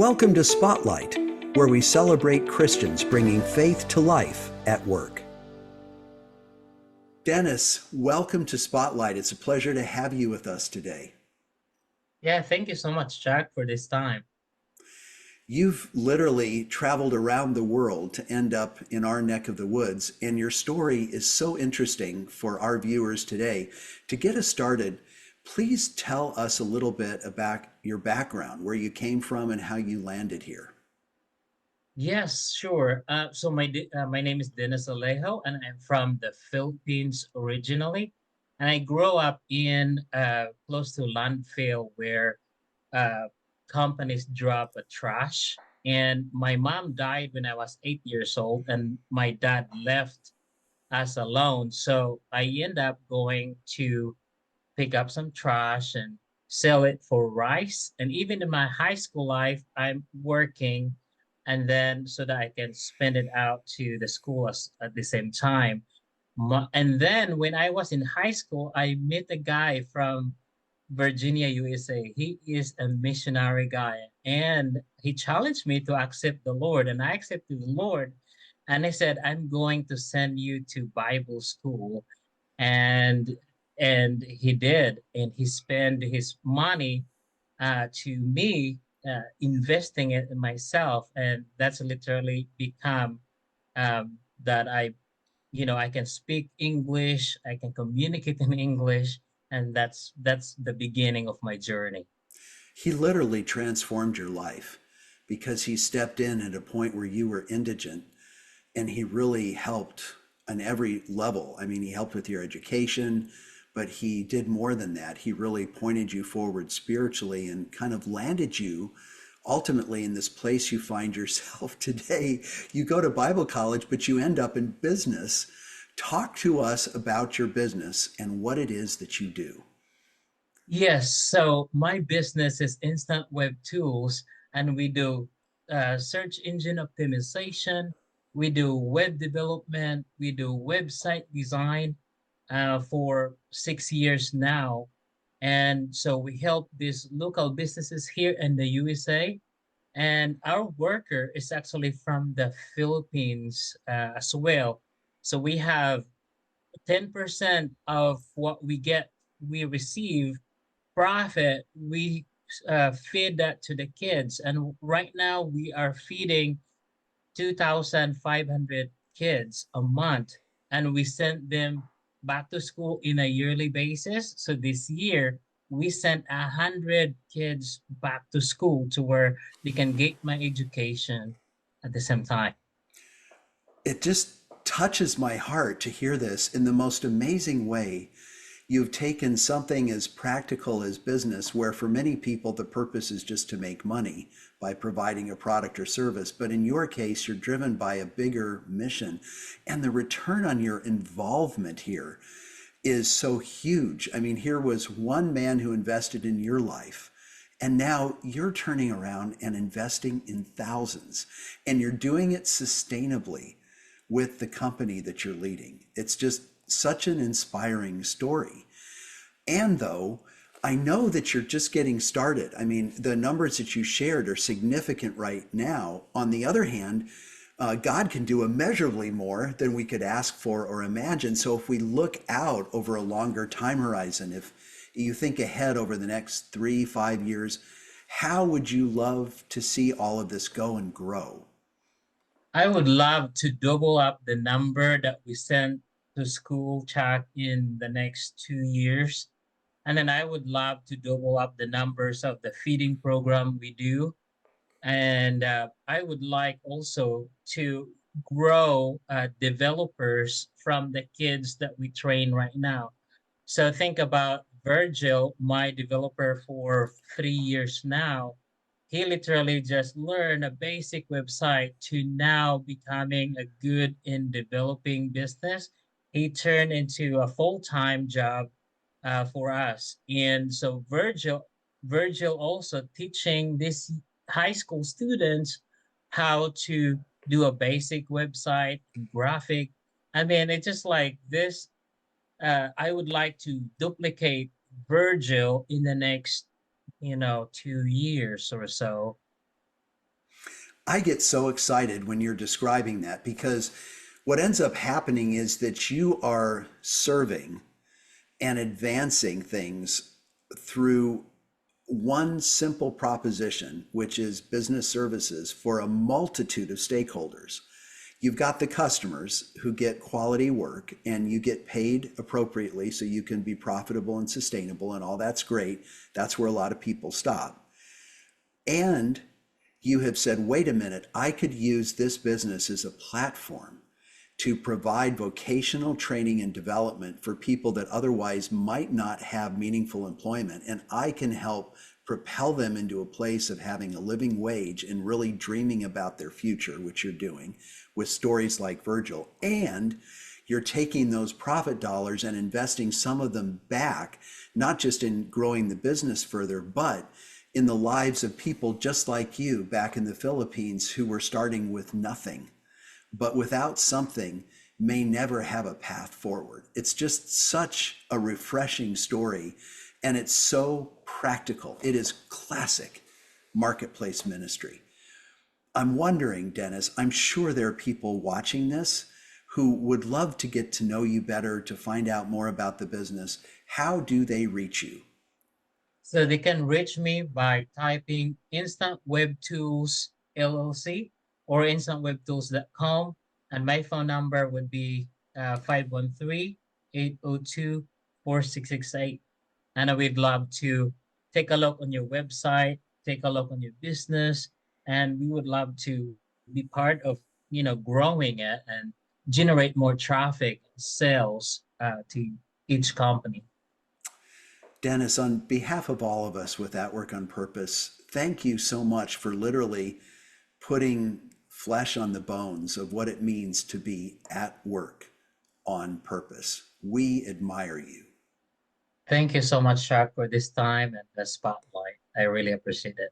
Welcome to Spotlight, where we celebrate Christians bringing faith to life at work. Dennis, welcome to Spotlight. It's a pleasure to have you with us today. Yeah, thank you so much, Jack, for this time. You've literally traveled around the world to end up in our neck of the woods, and your story is so interesting for our viewers today. To get us started, please tell us a little bit about your background, where you came from and how you landed here. Yes, sure. So my name is Dennis Alejo, and I'm from the Philippines originally. And I grew up in close to landfill where uh, companies drop a trash. And my mom died when I was 8 years old, and my dad left us alone. So I end up going to pick up some trash and sell it for rice. And even in my high school life, I'm working and then so that I can spend it out to the school at the same time. And then when I was in high school, I met a guy from Virginia, USA. He is a missionary guy and he challenged me to accept the Lord. And I accepted the Lord. And I said, I'm going to send you to Bible school and he did, and he spent his money to me, investing it in myself, and that's literally become that I can speak English, I can communicate in English, and that's the beginning of my journey. He literally transformed your life because he stepped in at a point where you were indigent, and he really helped on every level. I mean, he helped with your education, but he did more than that. He really pointed you forward spiritually and kind of landed you ultimately in this place you find yourself today. You go to Bible college, but you end up in business. Talk to us about your business and what it is that you do. Yes, so my business is Instant Web Tools, and we do search engine optimization, we do web development, we do website design for 6 years now. And so we help these local businesses here in the USA. And our worker is actually from the Philippines as well. So we have 10% of what we receive profit, we feed that to the kids. And right now we are feeding 2,500 kids a month, and we send them back to school in a yearly basis. So this year we sent 100 kids back to school to where they can get my education at the same time. It just touches my heart to hear this in the most amazing way. You've taken something as practical as business, where for many people the purpose is just to make money by providing a product or service. But in your case, you're driven by a bigger mission. And the return on your involvement here is so huge. I mean, here was one man who invested in your life. And now you're turning around and investing in thousands, and you're doing it sustainably with the company that you're leading. It's just such an inspiring story. And though I know that you're just getting started, I mean, the numbers that you shared are significant right now. On the other hand, God can do immeasurably more than we could ask for or imagine. So if we look out over a longer time horizon, if you think ahead over the next 3, 5 years, how would you love to see all of this go and grow? I would love to double up the number that we send to school chat in the next 2 years. And then I would love to double up the numbers of the feeding program we do. And I would like also to grow developers from the kids that we train right now. So think about Virgil, my developer for 3 years now. He literally just learned a basic website to now becoming a good in developing business. He turned into a full-time job for us. And so Virgil also teaching these high school students how to do a basic website and graphic. I mean, it's just like this. I would like to duplicate Virgil in the next, 2 years or so. I get so excited when you're describing that because what ends up happening is that you are serving and advancing things through one simple proposition, which is business services for a multitude of stakeholders. You've got the customers who get quality work and you get paid appropriately so you can be profitable and sustainable, and all that's great. That's where a lot of people stop. And you have said, wait a minute, I could use this business as a platform to provide vocational training and development for people that otherwise might not have meaningful employment. And I can help propel them into a place of having a living wage and really dreaming about their future, which you're doing with stories like Virgil. And you're taking those profit dollars and investing some of them back, not just in growing the business further, but in the lives of people just like you back in the Philippines who were starting with nothing, but without something may never have a path forward. It's just such a refreshing story, and it's so practical. It is classic marketplace ministry. I'm wondering, Dennis, I'm sure there are people watching this who would love to get to know you better, to find out more about the business. How do they reach you? So they can reach me by typing Instant Web Tools LLC or instantwebtools.com. And my phone number would be 513 And I would love to take a look on your website, take a look on your business, and we would love to be part of, growing it and generate more traffic, sales to each company. Dennis, on behalf of all of us with At Work on Purpose, thank you so much for literally putting flesh on the bones of what it means to be at work on purpose. We admire you. Thank you so much, Shark, for this time and the spotlight. I really appreciate it.